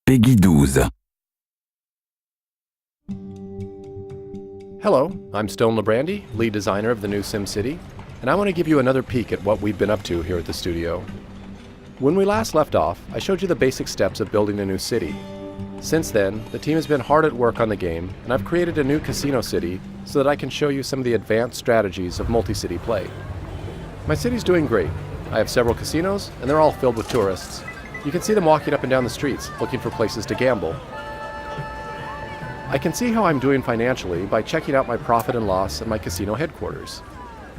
Peggy 12. Hello, I'm Stone Labrandy, lead designer of the new SimCity, and I want to give you another peek at what we've been up to here at the studio. When we last left off, I showed you the basic steps of building a new city. Since then, the team has been hard at work on the game, and I've created a new casino city so that I can show you some of the advanced strategies of multi-city play. My city's doing great. I have several casinos, and they're all filled with tourists. You can see them walking up and down the streets, looking for places to gamble. I can see how I'm doing financially by checking out my profit and loss at my casino headquarters.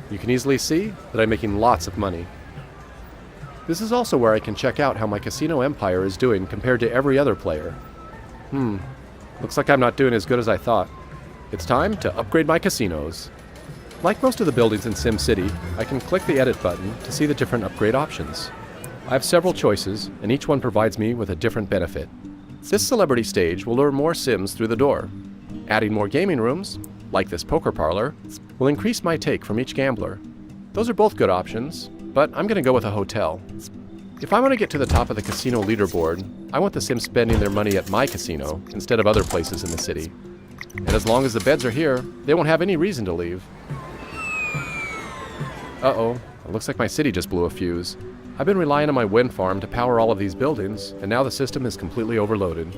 You can easily see that I'm making lots of money. This is also where I can check out how my casino empire is doing compared to every other player. Looks like I'm not doing as good as I thought. It's time to upgrade my casinos. Like most of the buildings in SimCity, I can click the edit button to see the different upgrade options. I have several choices, and each one provides me with a different benefit. This celebrity stage will lure more Sims through the door. Adding more gaming rooms, like this poker parlor, will increase my take from each gambler. Those are both good options, but I'm going to go with a hotel. If I want to get to the top of the casino leaderboard, I want the Sims spending their money at my casino instead of other places in the city. And as long as the beds are here, they won't have any reason to leave. Uh-oh, it looks like my city just blew a fuse. I've been relying on my wind farm to power all of these buildings, and now the system is completely overloaded.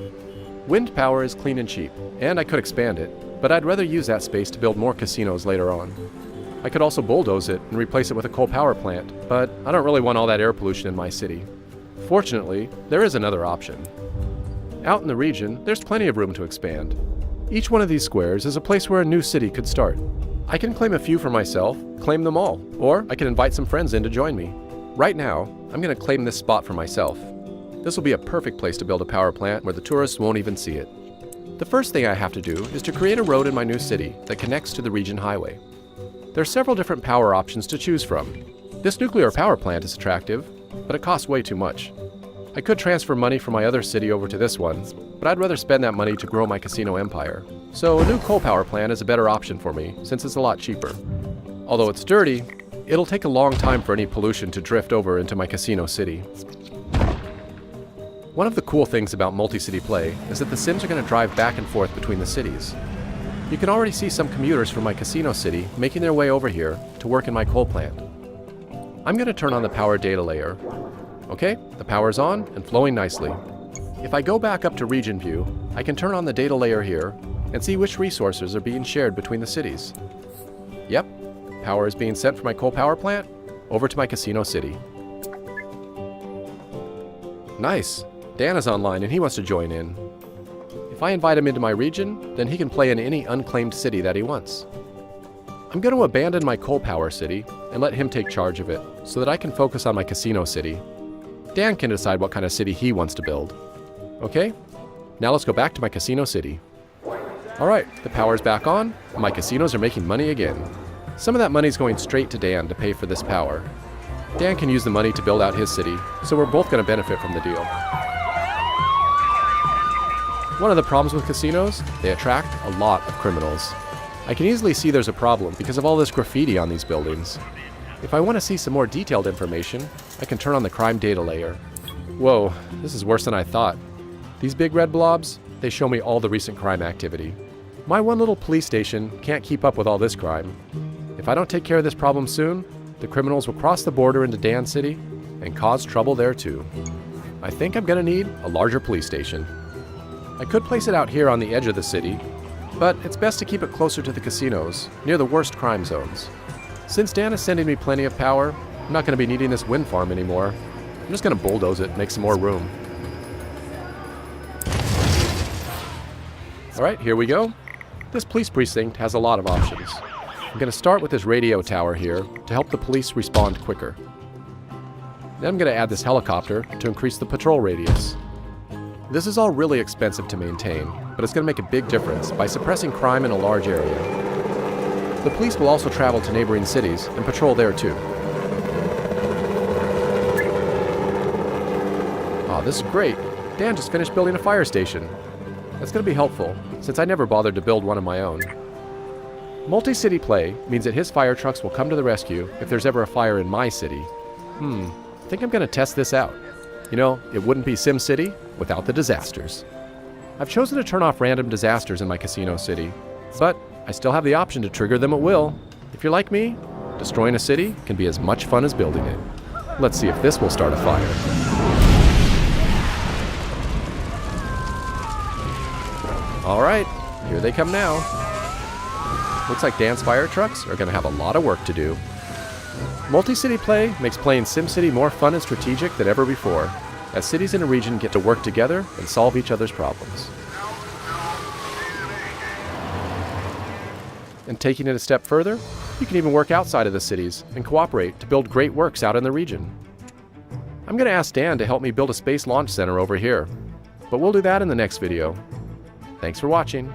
Wind power is clean and cheap, and I could expand it, but I'd rather use that space to build more casinos later on. I could also bulldoze it and replace it with a coal power plant, but I don't really want all that air pollution in my city. Fortunately, there is another option. Out in the region, there's plenty of room to expand. Each one of these squares is a place where a new city could start. I can claim a few for myself, claim them all, or I can invite some friends in to join me. Right now, I'm going to claim this spot for myself. This will be a perfect place to build a power plant where the tourists won't even see it. The first thing I have to do is to create a road in my new city that connects to the region highway. There are several different power options to choose from. This nuclear power plant is attractive, but it costs way too much. I could transfer money from my other city over to this one, but I'd rather spend that money to grow my casino empire. So a new coal power plant is a better option for me, since it's a lot cheaper. Although it's dirty, it'll take a long time for any pollution to drift over into my casino city. One of the cool things about multi-city play is that the Sims are going to drive back and forth between the cities. You can already see some commuters from my casino city making their way over here to work in my coal plant. I'm going to turn on the power data layer. Okay, the power's on and flowing nicely. If I go back up to region view, I can turn on the data layer here and see which resources are being shared between the cities. Yep. Power is being sent from my coal power plant over to my casino city. Nice! Dan is online and he wants to join in. If I invite him into my region, then he can play in any unclaimed city that he wants. I'm going to abandon my coal power city and let him take charge of it so that I can focus on my casino city. Dan can decide what kind of city he wants to build. Okay, now let's go back to my casino city. Alright, the power's back on and my casinos are making money again. Some of that money's going straight to Dan to pay for this power. Dan can use the money to build out his city, so we're both going to benefit from the deal. One of the problems with casinos, they attract a lot of criminals. I can easily see there's a problem because of all this graffiti on these buildings. If I want to see some more detailed information, I can turn on the crime data layer. Whoa, this is worse than I thought. These big red blobs, they show me all the recent crime activity. My one little police station can't keep up with all this crime. If I don't take care of this problem soon, the criminals will cross the border into Dan City and cause trouble there too. I think I'm going to need a larger police station. I could place it out here on the edge of the city, but it's best to keep it closer to the casinos, near the worst crime zones. Since Dan is sending me plenty of power, I'm not going to be needing this wind farm anymore. I'm just going to bulldoze it and make some more room. Alright, here we go. This police precinct has a lot of options. I'm going to start with this radio tower here to help the police respond quicker. Then I'm going to add this helicopter to increase the patrol radius. This is all really expensive to maintain, but it's going to make a big difference by suppressing crime in a large area. The police will also travel to neighboring cities and patrol there too. Aw, this is great. Dan just finished building a fire station. That's going to be helpful, since I never bothered to build one of my own. Multi-city play means that his fire trucks will come to the rescue if there's ever a fire in my city. I think I'm going to test this out. You know, it wouldn't be SimCity without the disasters. I've chosen to turn off random disasters in my casino city, but I still have the option to trigger them at will. If you're like me, destroying a city can be as much fun as building it. Let's see if this will start a fire. All right, here they come now. Looks like Dan's fire trucks are going to have a lot of work to do. Multi-city play makes playing SimCity more fun and strategic than ever before, as cities in a region get to work together and solve each other's problems. And taking it a step further, you can even work outside of the cities and cooperate to build great works out in the region. I'm going to ask Dan to help me build a space launch center over here, but we'll do that in the next video. Thanks for watching.